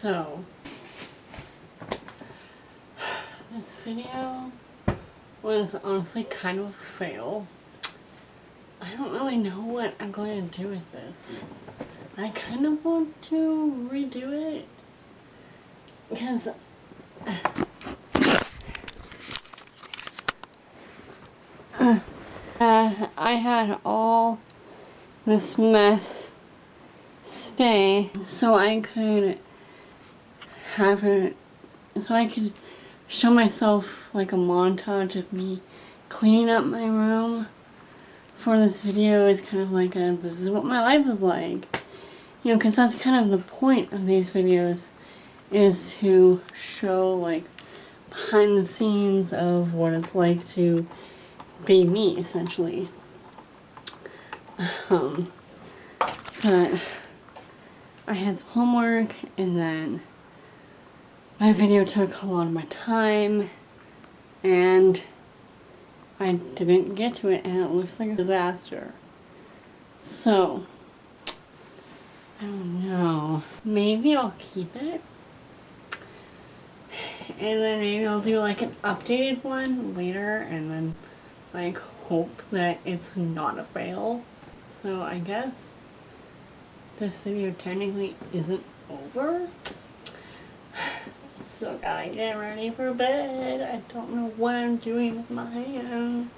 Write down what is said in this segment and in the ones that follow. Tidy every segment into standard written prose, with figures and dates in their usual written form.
So, this video was honestly kind of a fail. I don't really know what I'm going to do with this. I kind of want to redo it because I had all this mess stay so I could have it, so I could show myself like a montage of me cleaning up my room for this video. Is kind of like a, this is what my life is like, you know, because that's kind of the point of these videos, is to show like behind the scenes of what it's like to be me, essentially. But I had some homework, and then my video took a lot of my time, and I didn't get to it, and it looks like a disaster. So, I don't know. Maybe I'll keep it, and then maybe I'll do like an updated one later, and then like hope that it's not a fail. So I guess this video technically isn't over. So gotta get ready for bed. I don't know what I'm doing with my hand.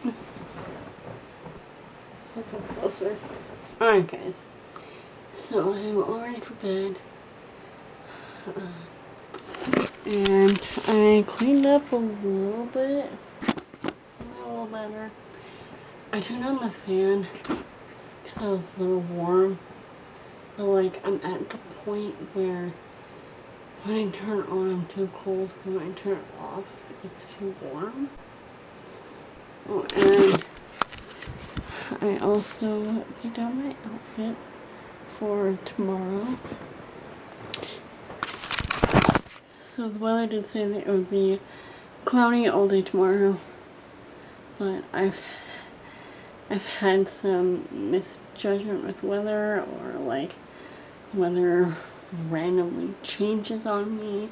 Let's look closer. Alright guys, so I'm all ready for bed. And I cleaned up a little bit. A little better. I turned on the fan because I was a little warm. But like, I'm at the point where when I turn it on, I'm too cold. When I turn it off, it's too warm. Oh, and I also picked out my outfit for tomorrow. So the weather did say that it would be cloudy all day tomorrow, but I've had some misjudgment with weather, or like weather randomly changes on me.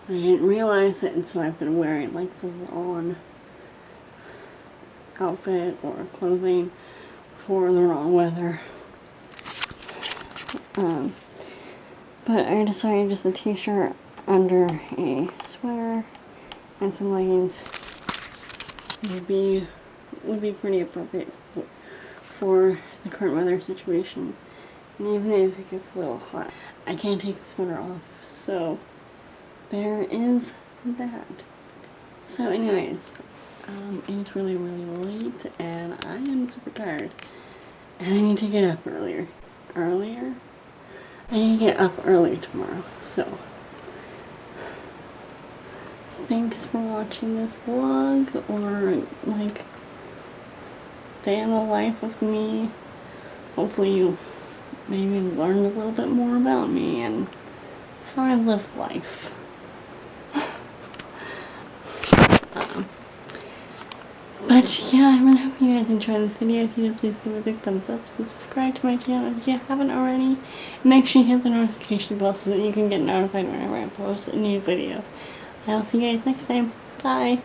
I didn't realize it, and so I've been wearing like the wrong outfit or clothing for the wrong weather. But I decided just a t-shirt under a sweater and some leggings would be pretty appropriate for the current weather situation. And even if it gets a little hot, I can't take the sweater off, so there is that. So anyways, it's really late, and I am super tired, and I need to get up earlier. I need to get up early tomorrow, so thanks for watching this vlog, or like day in the life of me. Hopefully you maybe learned a little bit more about me and how I live life. But yeah, I really hope you guys enjoyed this video. If you did, please give it a big thumbs up. Subscribe to my channel if you haven't already. Make sure you hit the notification bell so that you can get notified whenever I post a new video. I'll see you guys next time. Bye!